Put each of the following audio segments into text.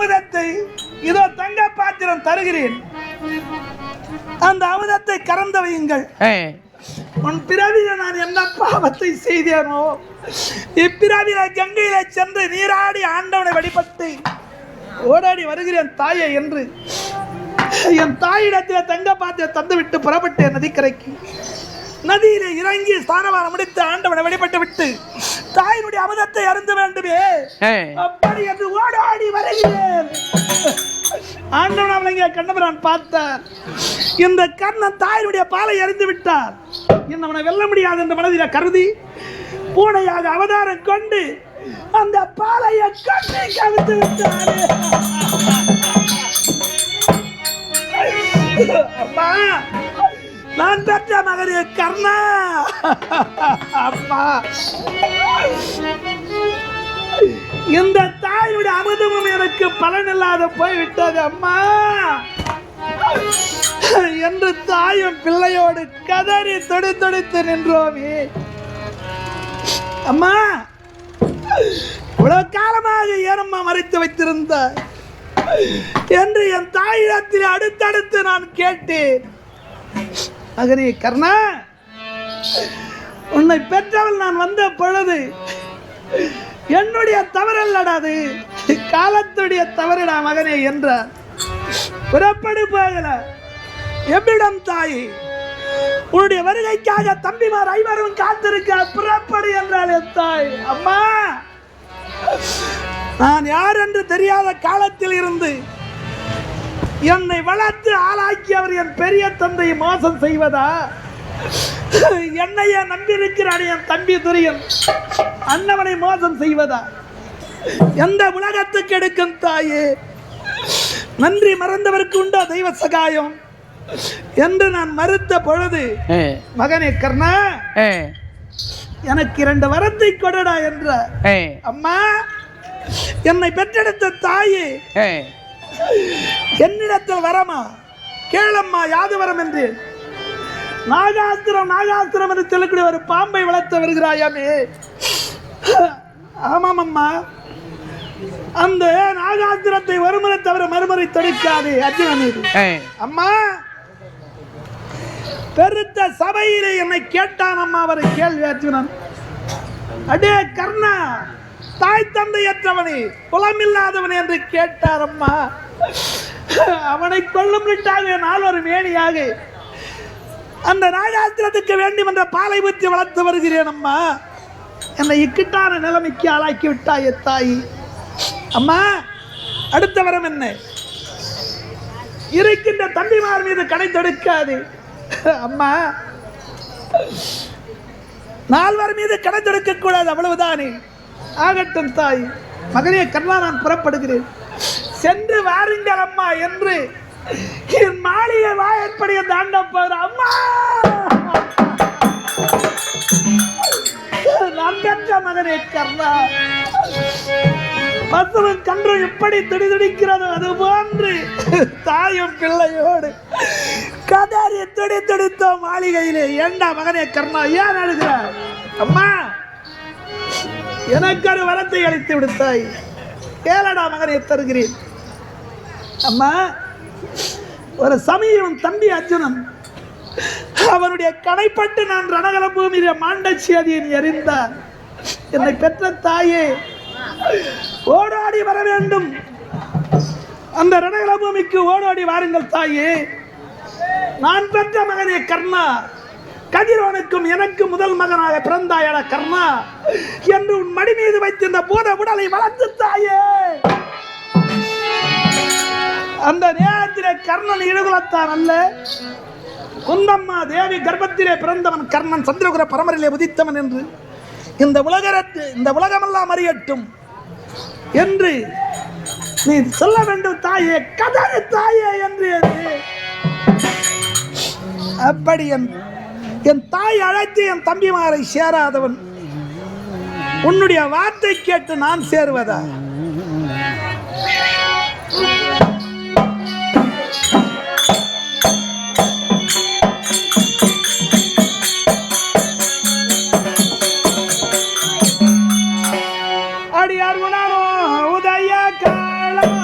அமுதத்தை இதோ தங்க பாத்திரம் தருகிறேன். அந்த அமுதத்தை கறந்து வையுங்கள். உன் பிறவில நான் என்ன பாவத்தை செய்தேனோ, இப்பிறவில கங்கையில சென்று நீராடி ஆண்டவனை வழிபட்டு ஓடாடி வருகிறேன் தாயே என்று என் தாயிடத்தில் தங்க பாத்திரம் தந்துவிட்டு புறப்பட்டேன் நதிக்கரைக்கு. நதியிலே இறங்கி ஸ்தானவாரம் முடித்து ஆண்டவனை வழிபட்டு விட்டு தாயினுடைய அமுதத்தை அருந்த வேண்டுமே, அப்படி என்று ஓடாடி வருகிறேன். ஆண்டவன் அவனை கண்ணபிரான் பார்த்தார். இந்த கர்ணன் தாயினுடைய பாலை அறிந்து விட்டார், அவனை வெல்ல முடியாது என்ற மனதில் கருதி பூனையாக அவதாரம் கொண்டு அந்த பாலையை கட்டி கவிழ்த்து விட்டார். அம்மா, நான் பெற்ற மகனே கர்ணா. அம்மா, இந்த தாயுடைய அமுதமும் எனக்கு பலன் இல்லாத போய்விட்டது அம்மா என்று தாயும் பிள்ளையோடு கதறி தொடுத்து நின்றோமே. அம்மா, இவ்வளவு காலமாக ஏனம்மா மறைத்து வைத்திருந்த என்று என் தாயிடத்தில் அடுத்தடுத்து நான் கேட்டேன். மகனே கர்ணா, உன்னை பெற்றவள் நான் வந்த பொழுது என்னுடைய தவறல்லடாது, காலத்துடைய தவறுடா மகனே என்றார். புறப்படு போகல எவ்விடம் தாய், உன்னுடைய வருகைக்காக தம்பிமார் ஐவரும் காத்திருக்க புறப்படு என்றால் என் தாய். அம்மா, நான் யார் என்று தெரியாத காலத்தில் இருந்து என்னை வளர்த்து ஆளாக்கியவர் என் பெரிய தந்தை மோசம் செய்வதா? என்னைய நம்பியிருக்கிறான் என் தம்பி துரியன் அண்ணவனை மோசம் செய்வதா? எந்த உலகத்துக்கு எடுக்கும் தாயே, நன்றி மறந்தவருக்கு உண்டா தெய்வ சகாயம் என்று நான் மறுத்த பொழுது, மகனே கர்ணா, எனக்கு 2 வரத்தை கொடடா என்ற. அம்மா, என்னை பெற்றெடுத்த தாயே, என்னிடத்தில் வரமா கேளம்மா, யாது வரம் என்று. நாகாஸ்திரம் என்று சொல்லக்கூடிய ஒரு பாம்பை வளர்த்து வருகிறாயாமே. ஆமாம் அம்மா, அந்த நாகாஸ்திரத்தை ஒருமுறை தவிர மறுமுறை தொடுக்காது அர்ஜுனன். அம்மா, பெருத்த சபையிலே என்னை கேட்டான் அம்மா அவர் கேள்வி அர்ஜுனன். அடே கர்ணா, தாய் தந்தையற்றவனே, குலமில்லாதவனே என்று கேட்டார் அம்மா. அவனை கொல்லும் விட்டாக நான் ஒரு மேனியாக அந்த நாகாஸ்திரத்துக்கு வேண்டும் என்ற பாலை ஊற்றி வளர்த்து வருகிறேன் அம்மா. என்னை இக்கட்டான நிலைமைக்கு ஆளாக்கி விட்டாய் தாய். அம்மா, அடுத்த வரம் என்ன? இருக்கின்ற தம்பிமார் மீது கடை தொடுக்காது. அம்மா, 4 மீது கடை தொடுக்க கூடாது, அவ்வளவுதானே. ஆகட்டும் தாய். மகனே கர்ணா, நான் புறப்படுகிறேன், சென்று வாருங்கள் அம்மா என்று என் மாளிகை வாயற்படிய தாண்ட போகிற அம்மா. நான் பெற்ற மகனே கர்ணா, பசுவும் கன்றும் எப்படி துடிதுடிக்கிறதோ அது போன்று தாயும் பிள்ளையோடு கதறி துடித்தோம் மாளிகையிலே. ஏண்டா மகனே கர்ணா, ஏன் அழுகிறார்? அம்மா, எனக்கு ஒரு வரத்தை அளித்து விடுத்தாய், கேளடா மகனே தருகிறேன். அம்மா, ஒரு சமயம் தம்பி அர்ஜுனன் அவனுடைய கடைப்பட்டு நான் ரணகல பூமியில மாண்டச்சியதியை எறிந்தார். என்னை பெற்ற தாயே, ஓடாடி வர வேண்டும், அந்த ரணகல பூமிக்கு ஓடாடி வாருங்கள் தாயே. நான் பெற்ற மகனே கர்ணா, கதிரோனுக்கும் எனக்கு முதல் மகனாக பிறந்தாயட கர்ணா என்று உன் மடி மீது வைத்திருந்த பூத உடலை வளர்த்து தாயே. அந்த நேரத்திலே கர்ணன் இடுகுலத்தான் அல்ல, குந்தம்மா தேவி கர்ப்பத்திலே பிறந்தவன் கர்ணன், சந்திரகுர பரம்பரையிலே உதித்தவன் என்று இந்த உலகமெல்லாம் அறியட்டும் என்று நீ சொல்ல வேண்டும் தாயே, கதறு தாயே என்று. அப்படி என் தாய் அழைத்து என் தம்பிமாரை சேராதவன் உன்னுடைய வார்த்தை கேட்டு நான் சேருவதா? அடியார் உணரோ உதய காலம்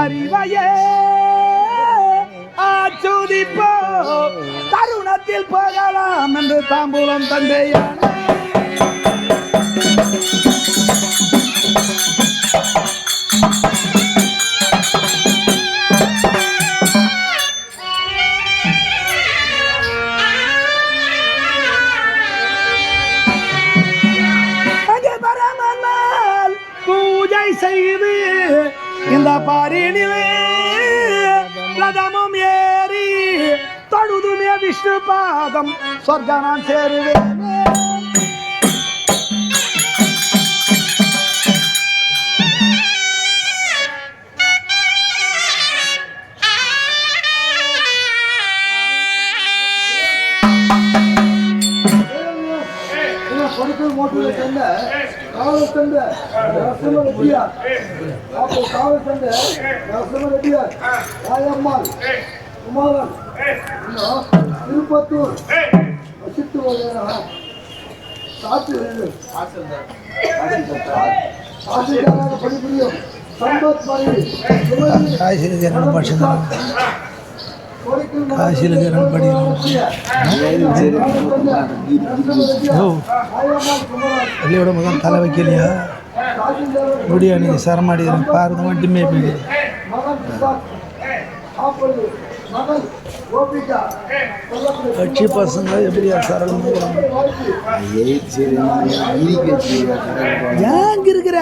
அறிவையே ஆச்சுதிப்போ தருணத்தில் போகலாம் என்று தாம்பூலம் தந்தையான பூஜை செய்து இந்த பாரினிலே ரதமும் ஏறி தொழுதுமே விஷ்ணு பாதம் சொர்க்க நான் சேருவேன். காவல் சண்டை நரசிம்ம ரெட்டியார், அப்போ காவல் சண்டை நரசிம்ம ரெட்டியார், ராயம்மாள், குமாரன், திருப்பத்தூர், வசித்து ஆசிரியராக பணிபுரியும் சம்பத் மனைவி பள்ளியோட முதல் தலை வைக்கலையா முடியா நீங்க சரமாடி பாருங்க மட்டுமே கட்சி பசங்க எப்படியா சரளம் ஏங்க இருக்கிற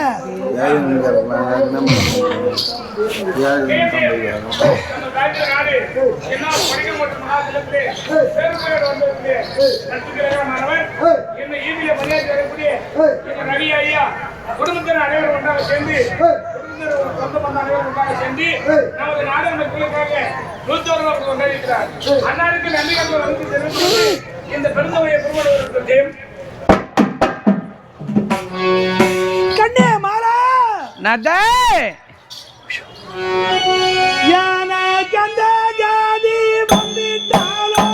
குடும்பத்தின் அனைவரும் ஒன்றாக சேர்ந்து சொந்த பந்த அனைவரும் ஒன்றாக சேர்ந்து நமது நாடு மக்களுக்காக 101 ரூபாய் கொண்டாடிக்கிறார். அன்னாருக்கு நன்றிகள் வந்து தெரிவித்து இந்த பெருந்தொகையை பெருமாள் ஜெயம் கண்ணே மாலா நதே யானா கந்த ஜாதி வந்திட்டாலோ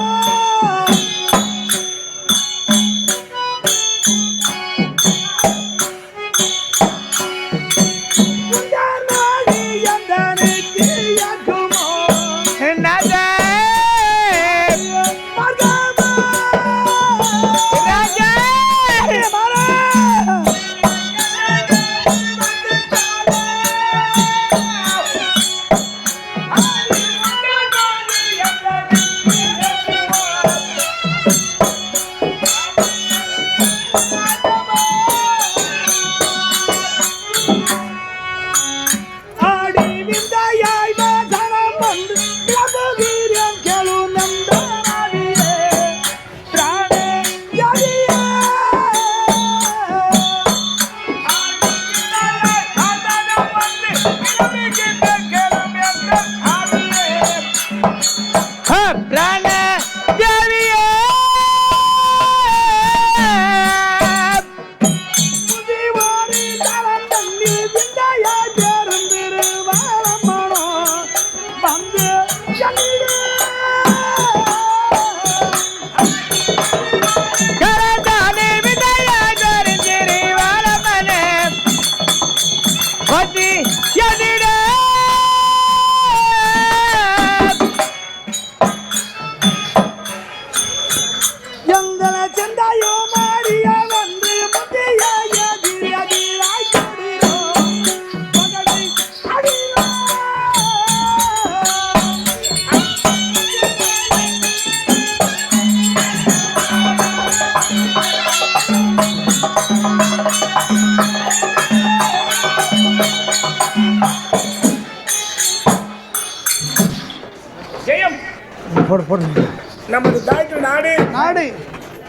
நமது தாய்க்கு நாடு நாடு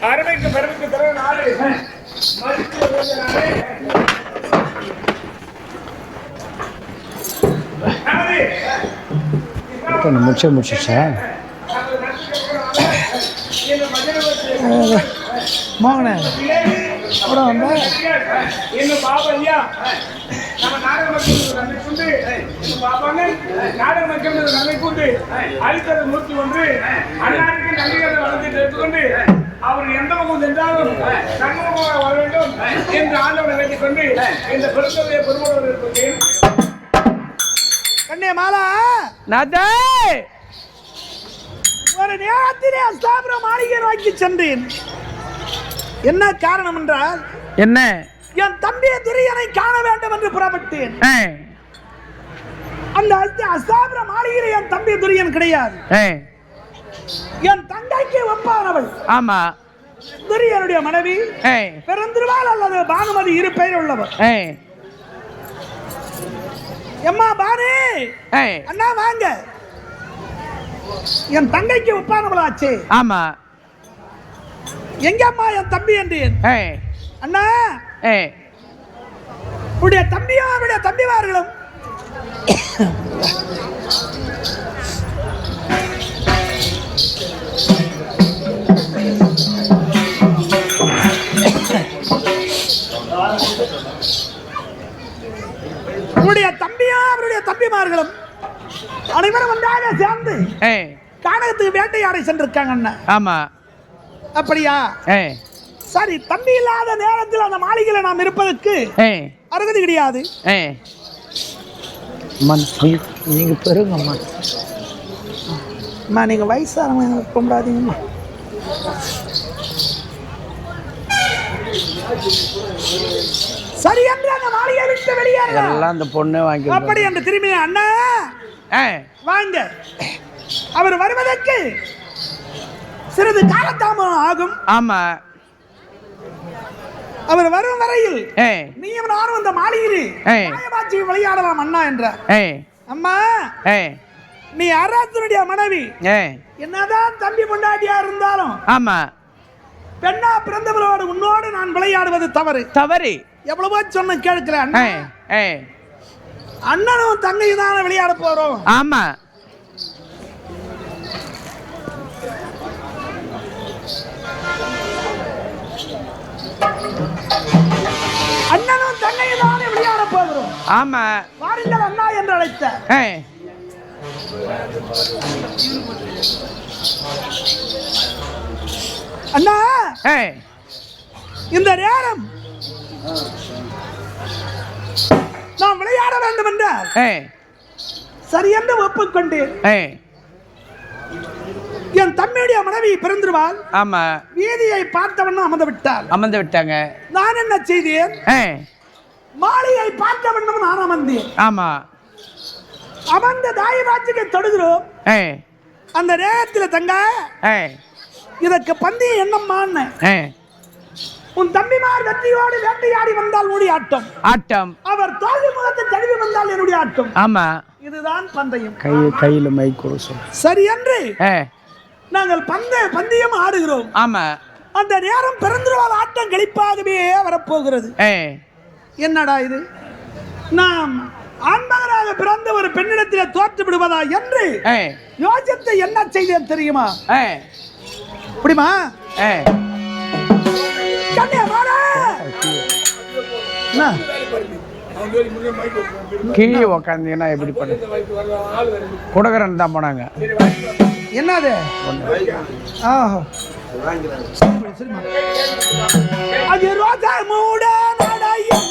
அருமைக்கு பெருமைக்கு தர நாடு முடிச்சா மோகனே கூட வந்தா இன்னும் பாபா ஐயா நம்ம நாடக மக்களுக்கு நன்மை கொண்டு பாபாங்க நாடக மக்களுக்கு நன்மை கொண்டு அளித்தது 101 அன்னாருக்கு நன்றிகளை வளர்த்து எடுத்துக்கொண்டு அவர் எந்த பக்கம் சென்றாலும் சங்கமாக வர வேண்டும் என்று ஆண்டவனை வேண்டிக் கொண்டு இந்த பெருந்தொகையை பெருமாள் கண்ணே மாலா நாதே ஒரு நேரத்திலே அஸ்தாபுர மாளிகை நோக்கி சென்றேன். என்ன காரணம் என்றால் என்ன? என் தம்பியை துரியனை காண வேண்டும் என்று புறப்பட்டேன். அந்த அஸ்தாபுர மாளிகையில் என் தம்பி துரியன் கிடையாது. என் தங்கைக்கு ஒப்பானவள். ஆமா, துரியனுடைய மனைவி பெருந்திருவாள் அல்லது பானுமதி இரு பெயர் உள்ளவர். எம்மா பானு, அண்ணா வாங்க. என் தங்கைக்கு ஒப்பானவளாச்சே. ஆமா, எங்கம்மா என் தம்பி என்றேன். அண்ணா, உடைய தம்பியும் அவருடைய தம்பிமார்களும் உடைய தம்பியும் அவருடைய தம்பிமார்களும் அனைவரும் ஒன்றாக சேர்ந்து கானகத்துக்கு வேட்டையாடை சென்றிருக்காங்க அண்ணா. ஆமா, அப்படியா? சரி, தம்பி இல்லாத நேரத்தில் அந்த மாளிகையில் நாம் இருப்பதற்கு அருகதி கிடையாது. நீங்க பெருங்கம்மா, நீங்க வயசானவங்க கும்பிடாதீங்கம்மா. சரி என்று அந்த மாளிகை விட்டு வெளியேறலாம். அந்த பொண்ணு வாங்கி அப்படி என்று திரும்பி அண்ணா வாங்க, அவர் வருவதற்கு சிறிது காலதாமதம் ஆகும். ஆமா, அவர் வரும் வரையில் நீயும் நானும் அந்த மாளிகையில் மாயமாட்சி விளையாடலாம் அண்ணா என்றார். அம்மா, நீ அரசனுடைய மனைவி, என்னதான் தம்பி பொண்டாட்டியா இருந்தாலும் ஆமா, பெண்ணா பிறந்தவரோடு உன்னோடு நான் விளையாடுவது தவறு. தவறு எவ்வளவோ சொன்ன கேட்கிறேன். அண்ணனும் தங்கையும் தானே விளையாட போறோம். ஆமா, அண்ணனும் தங்கையும் தானே விளையாட போகிறோம். ஆமா, வாருங்கள் அண்ணா என்று அழைத்த அண்ணா, இந்த நேரம் நாம் விளையாட வேண்டும் என்றால் சரி என்று ஒப்புக்கொண்டேன். என் தம்பியுடைய மனைவி பிறந்துருவாள். ஆமா, வீதியை பார்த்தவண்ணம் அமர்ந்து விட்டாங்க. நான் என்ன செய்தேன்? மாளிகை பார்த்தவண்ணம் நான் அமர்ந்தேன். ஆமா, அமர்ந்த தாயபாட்சிக்கு தொடுகிறோம். அந்த நேரத்தில் தங்க இதற்கு பந்தயம் என்னம்மான்னு உன் தம்பிமார் வெற்றியோடு வேட்டையாடி வந்தால் உன்னுடைய ஆட்டம் ஆட்டம், அவர் தோல்வி முகத்தை தழுவி வந்தால் என்னுடைய ஆட்டம். ஆமா, இதுதான் பந்தயம். கையில மைக்கு சரி என்று நாங்கள் பந்தயம் ஆடுகிறோம். ஆமா, அந்த நேரம் பிறந்திருவாள் ஆட்டம் கழிப்பாகவே வரப்போகிறது. என்னடா இது, நாம் ஆண்மகனாக பிறந்த ஒரு பெண்ணிடத்தில் தோற்று விடுவதா என்று யோசித்து என்ன செய்தேன் தெரியுமா? புரியுமா? கீழே உக்காந்தீங்கன்னா எப்படி பண்ண குடகரன் தான் போனாங்க. என்னது? அது ரோஜா மூட நடையும்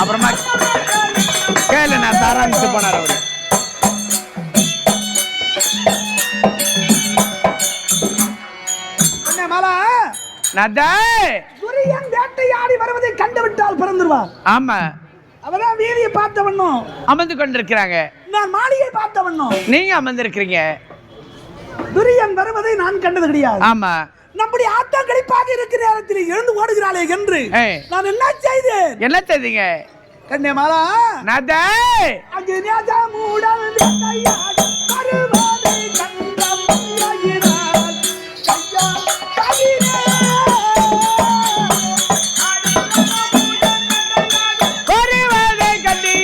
அப்புறமா கேளு, நான் தாரான்னு போனார் அவரு. வேட்டையாடி வருவதை கண்டுவிட்டால் பிறந்துருவார். ஆமா, அவதான் வீதியை பார்த்தவண்ணும் அமர்ந்து கொண்டிருக்கிறாங்க. நான் மாளிகை பார்த்தவண்ணும் நீங்க அமர்ந்திருக்கிறீங்க. துரியன் வருவதை நான் கண்டது கிடையாது. ஆமா, நம்முடைய ஆட்டம் கழிப்பாக இருக்கிற நேரத்தில் எழுந்து ஓடுகிறாளே என்று நான் என்ன செய்தேன்? என்ன செய்தீங்க? கண்ணே மாலா, நாதே அங்கே நேதா மூடல் வேட்டையாடி வருவதை கண்டம் ஆகினாள் கையா கவினே வருவதை கண்டி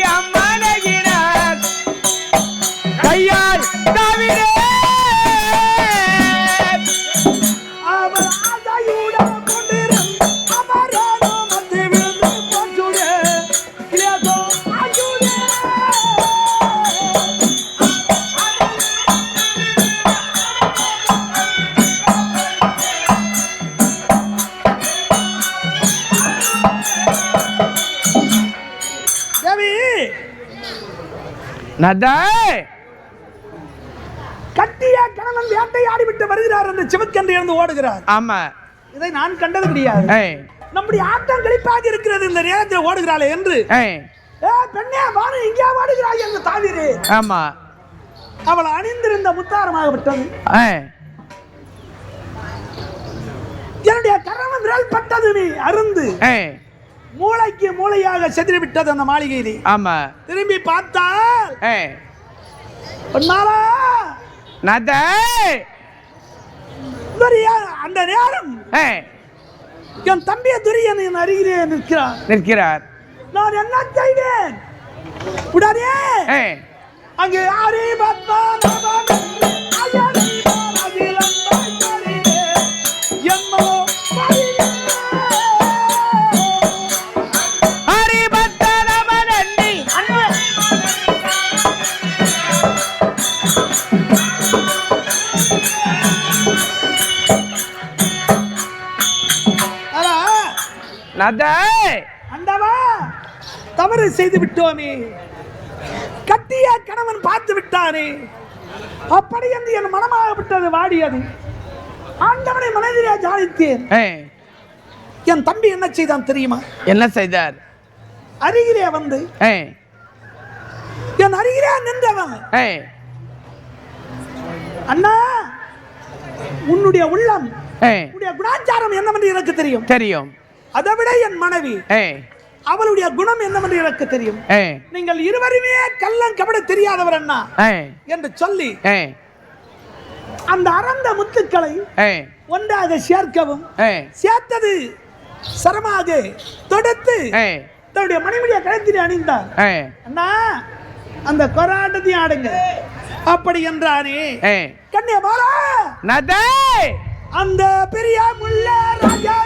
நதா கட்டிய கணவன் வேட்டையாடி விட்டு வருகிறார் என்று சிவக்கென்று இருந்து ஓடுகிறார். ஆமா, இதை நான் கண்டது கிடையாது. நம்முடைய ஆட்டம் கழிப்பாக இருக்கிறது இந்த நேரத்தில் ஓடுகிறாளே என்று பெண்ணே வாணி இங்கே ஓடுகிறாய் என்று தாவிரே. ஆமா, அவள் அணிந்திருந்த முத்தாரமாக விட்டது. என்னுடைய கணவன் விரல் பட்டது நீ அருந்து மூளைக்கு மூளையாக செதிரி விட்டது அந்த மாளிகையிலே. ஆமா, திரும்பி பார்த்தால் நதா அந்த நேரம் என் தம்பிய துரியன் என் அருகிலே நிற்கிறார். நான் என்ன செய்வேன்? உடனே அங்கே யாரே அண்டவா தவறு செய்து விட்டோமே, கட்டிய கணவன் பார்த்து விட்டானே, அப்படி என்று என் மனமாக விட்டது வாடியது. ஆண்டவனை மனதிலே ஜானித்தேன். என் தம்பி என்ன செய்தான் தெரியுமா? என்ன செய்தார்? அருகிலே வந்து என் அருகிலே நின்றவன், அண்ணா உன்னுடைய உள்ளம் உன்னுடைய குணாச்சாரம் என்னவென்று எனக்கு தெரியும். தெரியும். அதை விட என் மனைவி அவளுடைய குணம் என்னவென்று எனக்கு தெரியும். நீங்கள் இருவருமே கள்ளம் கபட தெரியாதவர் அண்ணா என்று சொல்லி அந்த அறந்த முத்துக்களை ஒன்றாக சேர்க்கவும், சேர்த்தது சரமாக தொடுத்து தன்னுடைய மனைவிய கழுத்திலே அணிந்தார். அண்ணா அந்த கொராட்டத்தையும் ஆடுங்க அப்படி என்றானே. கண்ணே மாறா அந்த பெரிய முள்ள ராஜா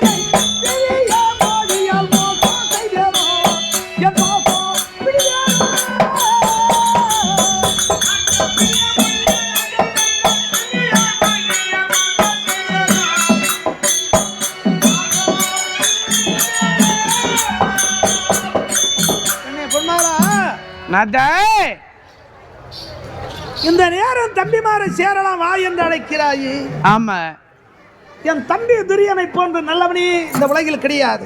இந்த நேரம் தம்பிமாரை சேரலாம் வா என்று அழைக்கிறாயே. ஆமா, என் தம்பி துரியனை போன்ற நல்லவனே இந்த உலகில் கிடையாது.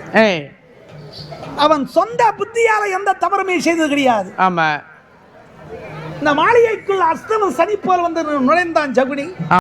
அவன் சொந்த புத்தியால எந்த தவறுமே செய்தது கிடையாது. ஆமா, இந்த மாளிகைக்குள் அஸ்தமம் சனி போல் வந்து நுழைந்தான் ஜகுனி.